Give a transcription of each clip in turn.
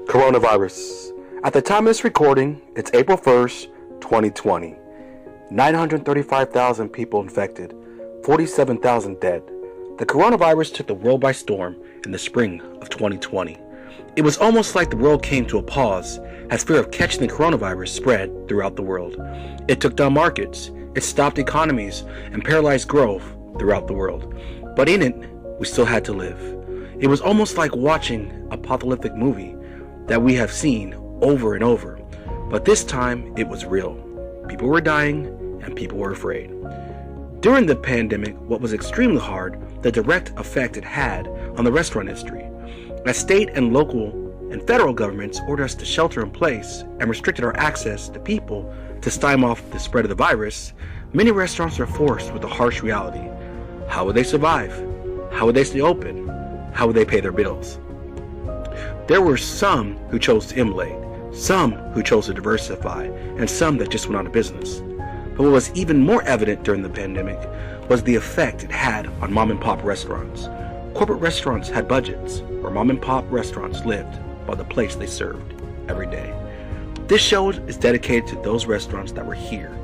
Coronavirus. At the time of this recording, it's April 1st, 2020. 935,000 people infected, 47,000 dead. The coronavirus took the world by storm in the spring of 2020. It was almost like the world came to a pause as fear of catching the coronavirus spread throughout the world. It took down markets, it stopped economies, and paralyzed growth throughout the world. But in it, we still had to live. It was almost like watching an apocalyptic movie that we have seen over and over. But this time, it was real. People were dying, and people were afraid. During the pandemic, what was extremely hard, the direct effect it had on the restaurant industry. As state and local and federal governments ordered us to shelter in place and restricted our access to people to stymie off the spread of the virus, many restaurants are forced with a harsh reality. How would they survive? How would they stay open? How would they pay their bills? There were some who chose to emulate, some who chose to diversify, and some that just went out of business. But what was even more evident during the pandemic was the effect it had on mom and pop restaurants. Corporate restaurants had budgets, where mom and pop restaurants lived by the place they served every day. This show is dedicated to those restaurants that were here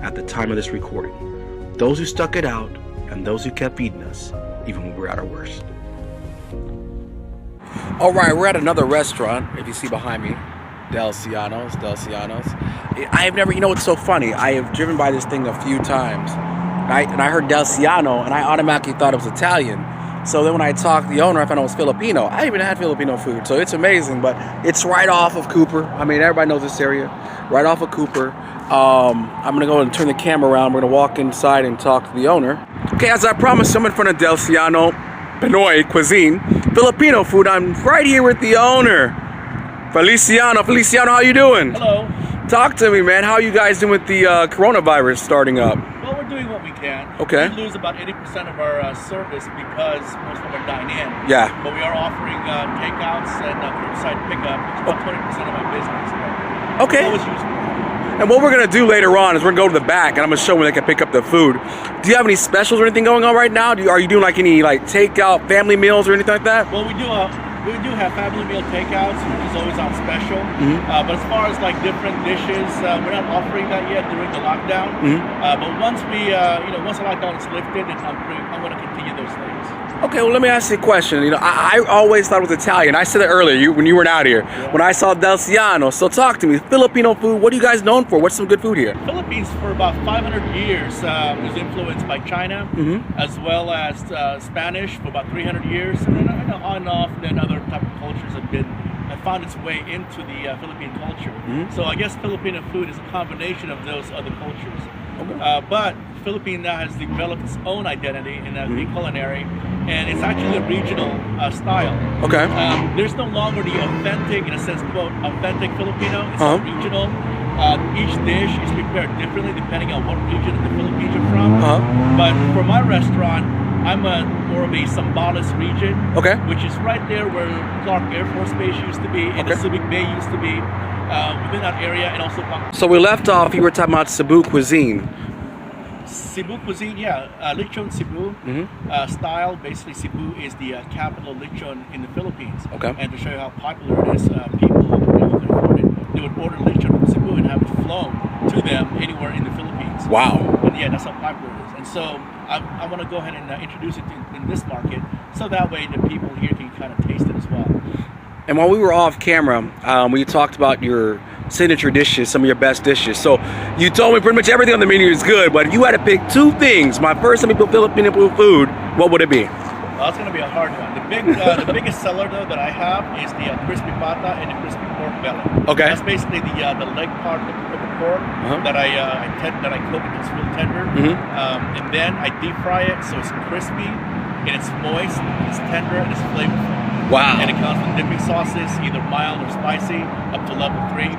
at the time of this recording, those who stuck it out, and those who kept feeding us even when we were at our worst. All right, we're at another restaurant, if you see behind me, Delicinio's. I have never, it's so funny, I have driven by this thing a few times, and I heard Delicinio, and I automatically thought it was Italian. So then when I talked to the owner, I found out it was Filipino. I even had Filipino food, so it's amazing, but it's right off of Cooper. I mean, everybody knows this area, right off of Cooper. I'm gonna go and turn the camera around. We're gonna walk inside and talk to the owner. Okay, as I promised, I'm in front of Delicinio, Pinoy Cuisine, Filipino food. I'm right here with the owner, Feliciano. Feliciano, how you doing? Hello. Talk to me, man. How are you guys doing with the coronavirus starting up? Well, we're doing what we can. Okay. We lose about 80% of our service because most of them are dine in. Yeah. But we are offering takeouts and curbside pickup. It's about 20% of my business. But okay. It's always useful. And what we're gonna do later on is we're gonna go to the back and I'm gonna show them they can pick up the food. Do you have any specials or anything going on right now? Are you doing like any takeout family meals or anything like that? Well, we do have family meal takeouts, which is always on special. Mm-hmm. But as far as different dishes, we're not offering that yet during the lockdown. Mm-hmm. But once once the lockdown is lifted, then I'm going to continue those things. Okay, well, let me ask you a question. I always thought it was Italian. I said it earlier when you weren't out here. Yeah. When I saw Delicinio. So talk to me. Filipino food. What are you guys known for? What's some good food here? Philippines for about 500 years was influenced by China, as well as Spanish for about 300 years, and then on and off, then other type of cultures have found its way into the Philippine culture. So I guess Filipino food is a combination of those other cultures. Okay. But Philippines now has developed its own identity in the culinary, and it's actually a regional style. Okay. There's no longer the authentic, in a sense, quote, authentic Filipino. It's all regional. Each dish is prepared differently depending on what region of the Philippines you're from. But for my restaurant, I'm more of a Zambales region, which is right there where Clark Air Force Base used to be and the Civic Bay used to be, within that area, and also... So we left off, you were talking about Cebu cuisine. Cebu cuisine, yeah, lechon Cebu style. Basically, Cebu is the capital of lechon in the Philippines. Okay. And to show you how popular it is, people who can afford it, they would order lechon from Cebu and have it flown to them anywhere in the Philippines. Wow. And yeah, that's how popular it is. And so I want to go ahead and introduce it in this market, so that way the people here can kind of taste it as well. And while we were off camera, we talked about your signature dishes, some of your best dishes. So you told me pretty much everything on the menu is good, but if you had to pick two things, my first time people Filipino food, what would it be? Well, it's going to be a hard one. The biggest seller though that I have is the crispy pata and the crispy pork belly. Okay. That's basically the leg part of the pork that I cook it. It's real tender, and then I deep fry it so it's crispy and it's moist, it's tender, and it's flavorful. Wow. And it comes with dipping sauces, either mild or spicy, up to level 3.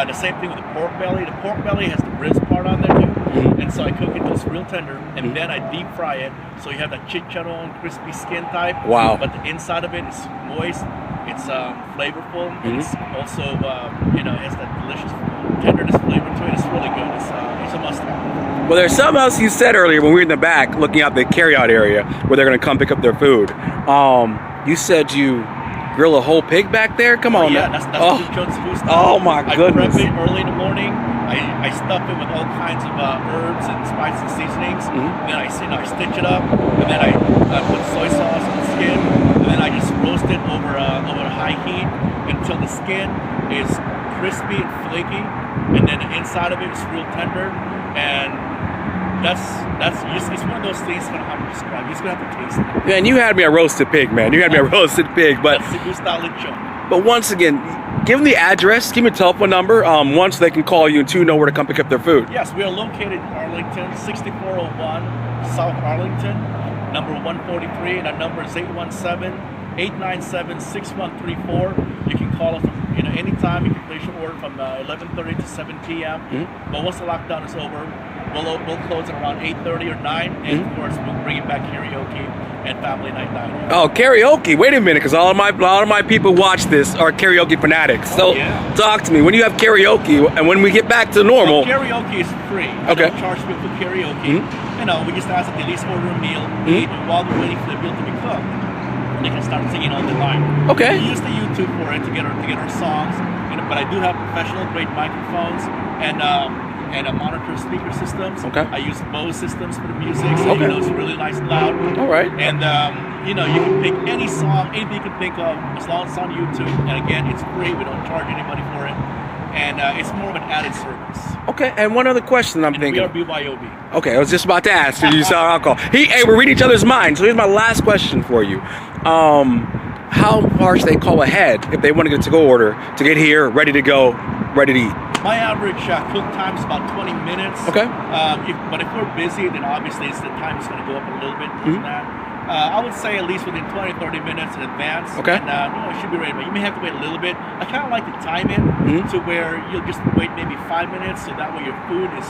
The same thing with the pork belly. The pork belly has the ribs part on there too. And so I cook it till it's real tender, and then I deep fry it. So you have that chicharron, crispy skin type. Wow. But the inside of it is moist, it's flavorful, it's also, it has that delicious tenderness flavor to it. It's really good. It's a must-have. Well, there's something else you said earlier when we were in the back looking out the carryout area where they're going to come pick up their food. You said you grill a whole pig back there? Come on, yeah, man. that's food style. Oh my goodness. I prep it early in the morning. I stuff it with all kinds of herbs and spices and seasonings. Then I stitch it up, and then I put soy sauce on the skin, and then I just roast it over high heat until the skin is crispy and flaky, and then the inside of it is real tender. And it's one of those things I don't know how to describe. You're just gonna have to taste it. Man, you had me a roasted pig, man. You had me a roasted pig, but that's the style lechon. But once again, give them the address, give me a telephone number, one, so they can call you, and two, know where to come pick up their food. Yes, we are located in Arlington, 6401 South Arlington, number 143, and our number is 817-897-6134. You can call us anytime. You can place your order from 11:30 to 7 p.m. But once the lockdown is over, we'll close at around 8:30 or 9, and of course we'll bring it back karaoke and family night dining. Oh, karaoke! Wait a minute, because all of my people watch this are karaoke fanatics. So talk to me. When you have karaoke, and when we get back to normal, karaoke is free. Okay. We don't charge people for karaoke. We just ask that they at least order a meal, eat, and while they're waiting for the meal to be cooked, they can start singing on the line. Okay. We use the YouTube for it to get our songs, but I do have professional grade microphones and monitor speaker systems. Okay. I use Bose systems for the music, so it's really nice and loud. All right. And you can pick any song, anything you can think of, as long as it's on YouTube. And again, it's free. We don't charge anybody for it, and it's more of an added service. Okay. And one other question I'm thinking. We are BYOB. Okay, I was just about to ask if you saw alcohol. Hey, we're reading each other's minds. So here's my last question for you. How far should they call ahead if they want to get a to-go order to get here, ready to go, ready to eat? My average cook time is about 20 minutes. Okay. But if we're busy, then obviously the time is going to go up a little bit more than that. I would say at least within 20-30 minutes in advance. Okay. And it should be ready. But you may have to wait a little bit. I kind of like to time it to where you'll just wait maybe 5 minutes, so that way your food is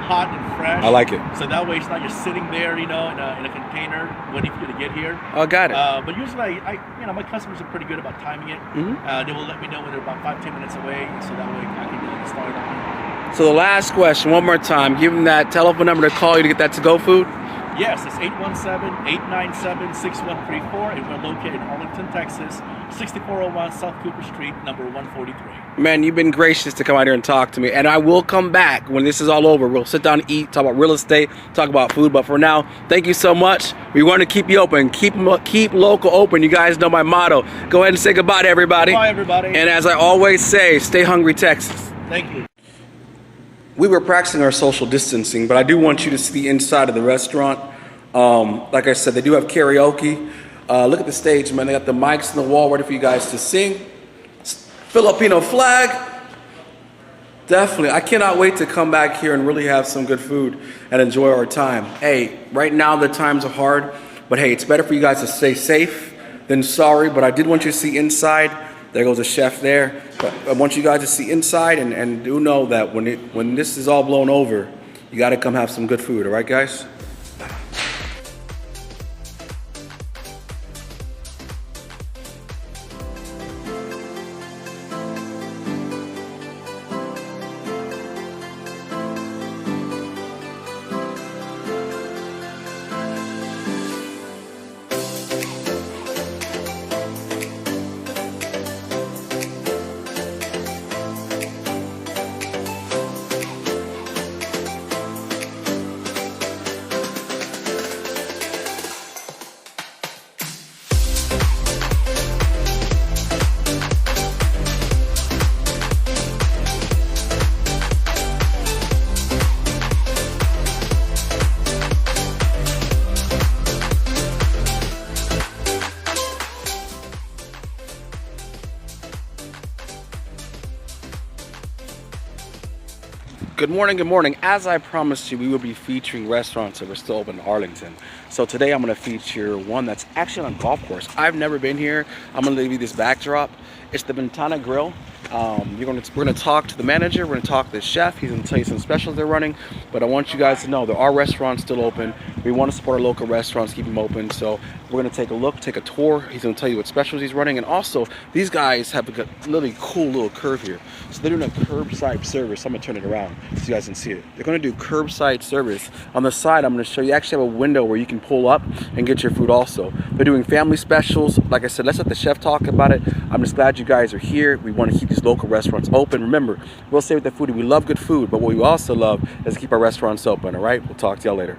hot and fresh. I like it. So that way it's not just sitting there, in a container waiting for you to get here. Oh, got it. But usually, my customers are pretty good about timing it. They will let me know when they're about 5-10 minutes away, so that way I can get started on it. So the last question, one more time. Give them that telephone number to call you to get that to-go food. Yes, it's 817-897-6134, and we're located in Arlington, Texas, 6401 South Cooper Street, number 143. Man, you've been gracious to come out here and talk to me, and I will come back when this is all over. We'll sit down and eat, talk about real estate, talk about food, but for now, thank you so much. We want to keep you open, keep local open. You guys know my motto. Go ahead and say goodbye to everybody. Bye, everybody. And as I always say, stay hungry, Texas. Thank you. We were practicing our social distancing, but I do want you to see the inside of the restaurant. Like I said, they do have karaoke. Look at the stage, man. They got the mics on the wall ready for you guys to sing. Filipino flag. Definitely. I cannot wait to come back here and really have some good food and enjoy our time. Hey, right now the times are hard, but hey, it's better for you guys to stay safe than sorry. But I did want you to see inside. There goes a chef there. But I want you guys to see inside and do know that when this is all blown over, you got to come have some good food. All right, guys? Good morning, good morning. As I promised you, we will be featuring restaurants that are still open in Arlington. So today I'm going to feature one that's actually on a golf course. I've never been here. I'm going to leave you this backdrop. It's the Ventana Grill. We're gonna talk to the manager. We're gonna talk to the chef. He's gonna tell you some specials they're running. But I want you guys to know there are restaurants still open. We want to support our local restaurants, keep them open. So we're gonna take a look, take a tour. He's gonna tell you what specials he's running, and also these guys have a really cool little curve here. So they're doing a curbside service. I'm gonna turn it around so you guys can see it. They're gonna do curbside service. On the side, I'm gonna show you actually have a window where you can pull up and get your food also. They're doing family specials. Like I said, let's let the chef talk about it. I'm just glad you guys are here. We want to keep these local restaurants open. Remember, we'll say with the Foodie, we love good food, but what we also love is to keep our restaurants open, all right? We'll talk to y'all later.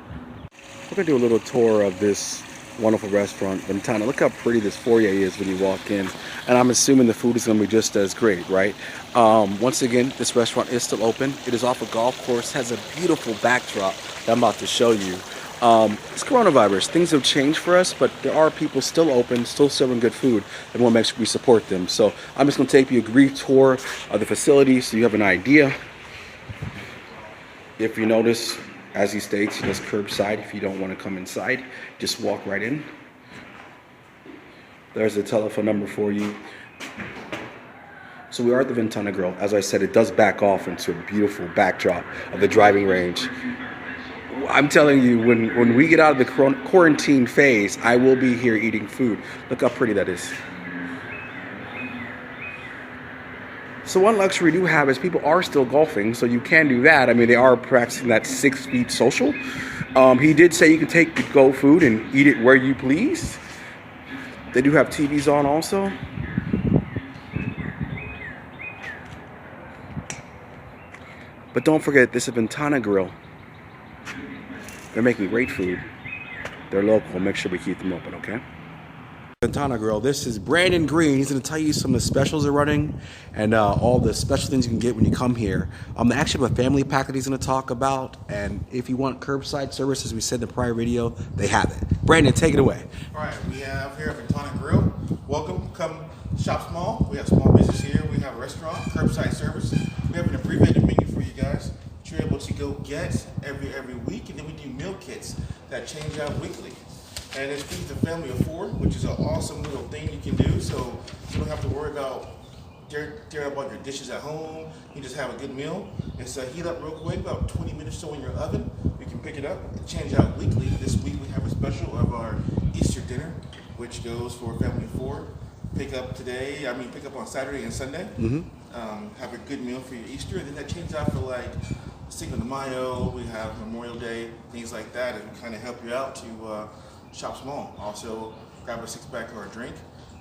We're gonna do a little tour of this wonderful restaurant, Ventana. Look how pretty this foyer is when you walk in. And I'm assuming the food is gonna be just as great, right? Once again, this restaurant is still open. It is off a golf course, has a beautiful backdrop that I'm about to show you. It's coronavirus. Things have changed for us, but there are people still open, still serving good food, and we want to make sure we support them. So I'm just going to take you a brief tour of the facility so you have an idea. If you notice, as he states, he does curbside. If you don't want to come inside, just walk right in. There's the telephone number for you. So we are at the Ventana Grill. As I said, it does back off into a beautiful backdrop of the driving range. I'm telling you, when we get out of the quarantine phase, I will be here eating food. Look how pretty that is. So one luxury we do have is people are still golfing, so you can do that. I mean, they are practicing that 6 feet social. He did say you can take the go food and eat it where you please. They do have TVs on also. But don't forget, this is Ventana Grill. They're making great food. They're local. Make sure we keep them open, okay? Ventana Grill. This is Brandon Green. He's going to tell you some of the specials they're running and all the special things you can get when you come here. They actually have a family pack that he's going to talk about. And if you want curbside service, as we said in the prior video, they have it. Brandon, take it away. All right, we have here at Ventana Grill. Welcome. Come shop small. We have small business here. We have a restaurant, curbside service. We have an abbreviated menu for you guys. You're able to go get every week, and then we do meal kits that change out weekly. And it feeds the family of 4, which is an awesome little thing you can do, so you don't have to worry about tearing up all your dishes at home. You just have a good meal. It's heat up real quick, about 20 minutes or so in your oven. You can pick it up and change out weekly. This week we have a special of our Easter dinner, which goes for a family of 4. Pick up on Saturday and Sunday. Have a good meal for your Easter, and then that changes out for like Cinco de Mayo. We have Memorial Day, things like that, and kind of help you out to shop small. Also, grab a 6-pack or a drink,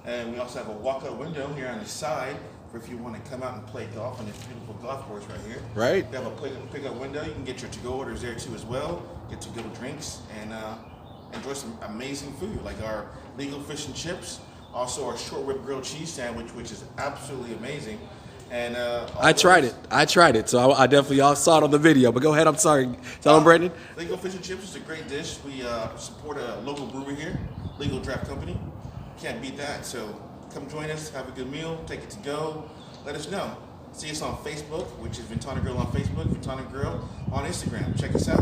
and we also have a walkout window here on the side for if you want to come out and play golf on this beautiful golf course right here. Right. We have a pickup window. You can get your to-go orders there too as well. Get to-go drinks and enjoy some amazing food like our legal fish and chips. Also, our short rib grilled cheese sandwich, which is absolutely amazing. And I tried it. So I definitely, y'all saw it on the video. But go ahead. I'm sorry. Tell them, Brandon. Legal fish and chips is a great dish. We support a local brewery here, Legal Draft Company. Can't beat that. So come join us. Have a good meal. Take it to go. Let us know. See us on Facebook, which is Ventana Grill on Facebook, Ventana Grill on Instagram. Check us out.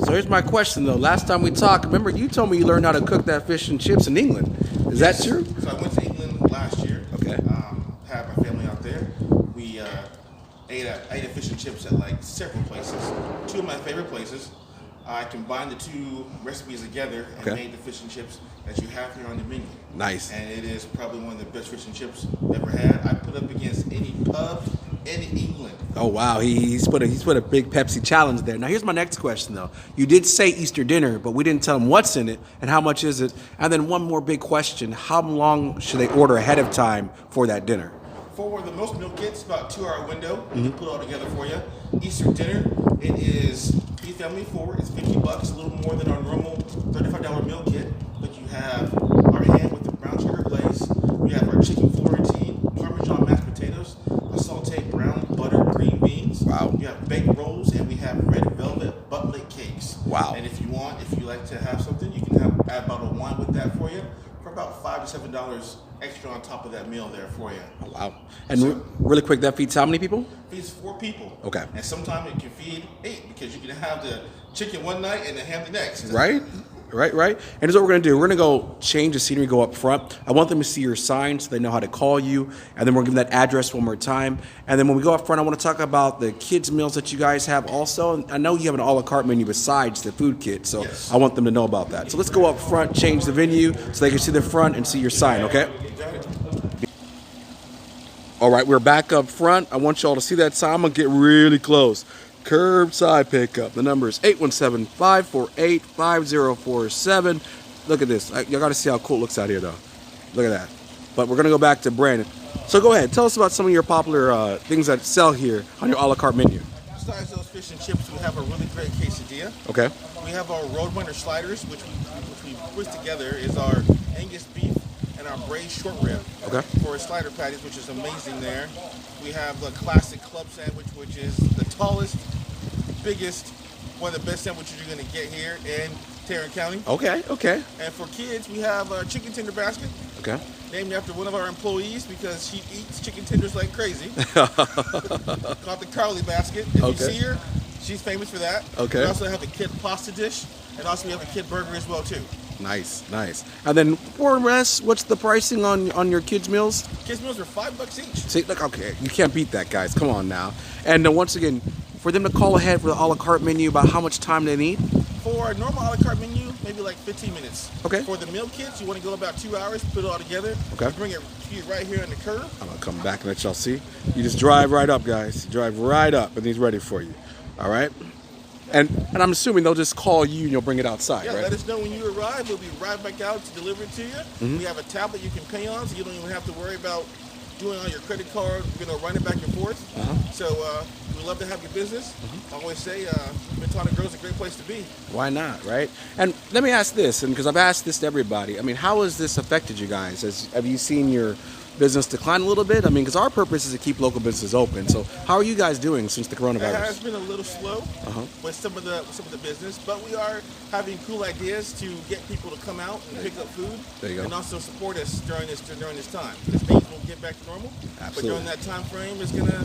So here's my question, though. Last time we talked, remember you told me you learned how to cook that fish and chips in England. Is that true? So I went to England last year. Okay. Had my family out there. We ate a fish and chips at like several places. 2 of my favorite places. I combined the 2 recipes together and made the fish and chips that you have here on the menu. Nice. And it is probably one of the best fish and chips I've ever had. I put up against any pub in England. Oh wow, he's put a big Pepsi challenge there. Now here's my next question though. You did say Easter dinner, but we didn't tell them what's in it and how much is it. And then one more big question: how long should they order ahead of time for that dinner? For the most meal kits, about 2-hour window. We can put it all together for you. Easter dinner, it is each family 4. It's $50, a little more than our normal $35 meal kit. But you have our ham with the brown sugar glaze. We have our chicken Florentine, Parmesan mashed potatoes, a sauteed brown butter green beans. Wow. You have baked rolls, and we have red velvet buttplate cakes. Wow. And if you like to have something, you can add a bottle of wine with that for you for about $5 to $7 extra on top of that meal there for you. Oh, wow. And really quick, that feeds how many people? Feeds 4 people. Okay. And sometimes it can feed 8 because you can have the chicken one night and the ham the next. Right? Right. And here's what we're going to do. We're going to go change the scenery, go up front. I want them to see your sign so they know how to call you. And then we're going to give that address one more time. And then when we go up front, I want to talk about the kids' meals that you guys have also. And I know you have an a la carte menu besides the food kit, so I want them to know about that. So let's go up front, change the venue so they can see the front and see your sign, okay? All right, we're back up front. I want y'all to see that sign. I'm going to get really close. Curbside pickup. The number is 817-548-5047. Look at this. Y'all got to see how cool it looks out here, though. Look at that. But we're going to go back to Brandon. So go ahead. Tell us about some of your popular things that sell here on your a la carte menu. Besides those fish and chips, we have a really great quesadilla. Okay. We have our road winter sliders, which we put together is our Angus beef and our braised short rib for slider patties, which is amazing there. We have the classic club sandwich, which is the tallest, biggest, one of the best sandwiches you're going to get here in Tarrant County. Okay. And for kids, we have a chicken tender basket. Okay. Named after one of our employees because she eats chicken tenders like crazy. Called the Carly basket. If you see her, she's famous for that. Okay. We also have a kid pasta dish, and also we have a kid burger as well too. Nice. And then for rest, what's the pricing on your kids' meals? Kids' meals are $5 each. See, look, okay, you can't beat that, guys. Come on now. And once again, for them to call ahead for the a la carte menu about how much time they need? For a normal a la carte menu, maybe like 15 minutes. Okay. For the meal kits, you want to go about 2 hours, put it all together. Okay. You bring it to you right here on the curb. I'm going to come back and let y'all see. You just drive right up, guys. Drive right up, and he's ready for you. All right? And I'm assuming they'll just call you and you'll bring it outside, right? Yeah, let us know when you arrive. We'll be right back out to deliver it to you. We have a tablet you can pay on, so you don't even have to worry about doing on your credit card, running back and forth. So we love to have your business. I always say Ventana Grill is a great place to be. Why not, right? And let me ask this, and because I've asked this to everybody, I mean, how has this affected you guys? Have you seen your business decline a little bit? I mean, because our purpose is to keep local businesses open. So how are you guys doing since the coronavirus? It has been a little slow with some of the business, but we are having cool ideas to get people to come out and pick up food. There you go. And also support us during this time. Because things won't get back to normal. Absolutely. But during that time frame, it's gonna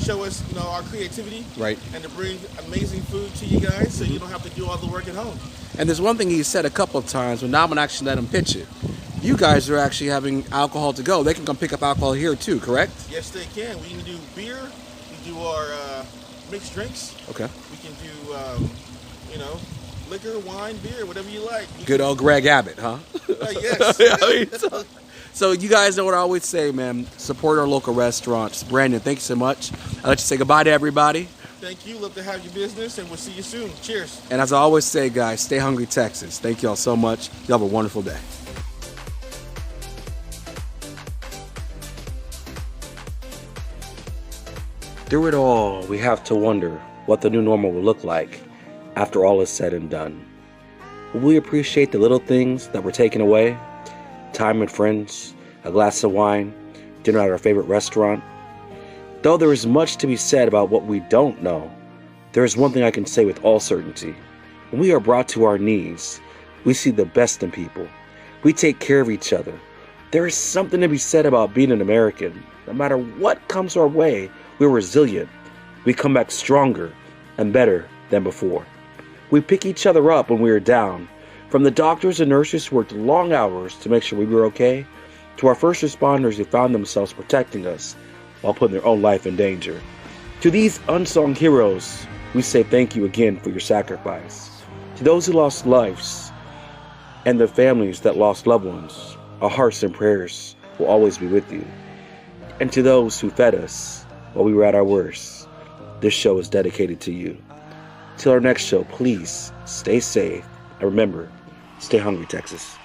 show us, our creativity, right, and to bring amazing food to you guys, so you don't have to do all the work at home. And there's one thing he said a couple of times, but now I'm gonna actually let him pitch it. You guys are actually having alcohol to go. They can come pick up alcohol here too, correct? Yes, they can. We can do beer. We do our mixed drinks. Okay. We can do, liquor, wine, beer, whatever you like. Good old Greg Abbott, huh? Yes. So you guys know what I always say, man. Support our local restaurants. Brandon, thank you so much. I'll let you say goodbye to everybody. Thank you. Love to have your business, and we'll see you soon. Cheers. And as I always say, guys, stay hungry, Texas. Thank you all so much. You have a wonderful day. Through it all, we have to wonder what the new normal will look like after all is said and done. Will we appreciate the little things that were taken away? Time with friends, a glass of wine, dinner at our favorite restaurant? Though there is much to be said about what we don't know, there is one thing I can say with all certainty. When we are brought to our knees, we see the best in people. We take care of each other. There is something to be said about being an American. No matter what comes our way, we're resilient. We come back stronger and better than before. We pick each other up when we are down. From the doctors and nurses who worked long hours to make sure we were okay, to our first responders who found themselves protecting us while putting their own life in danger. To these unsung heroes, we say thank you again for your sacrifice. To those who lost lives and the families that lost loved ones, our hearts and prayers will always be with you. And to those who fed us while we were at our worst, this show is dedicated to you. Till our next show, please stay safe and remember, stay hungry, Texas.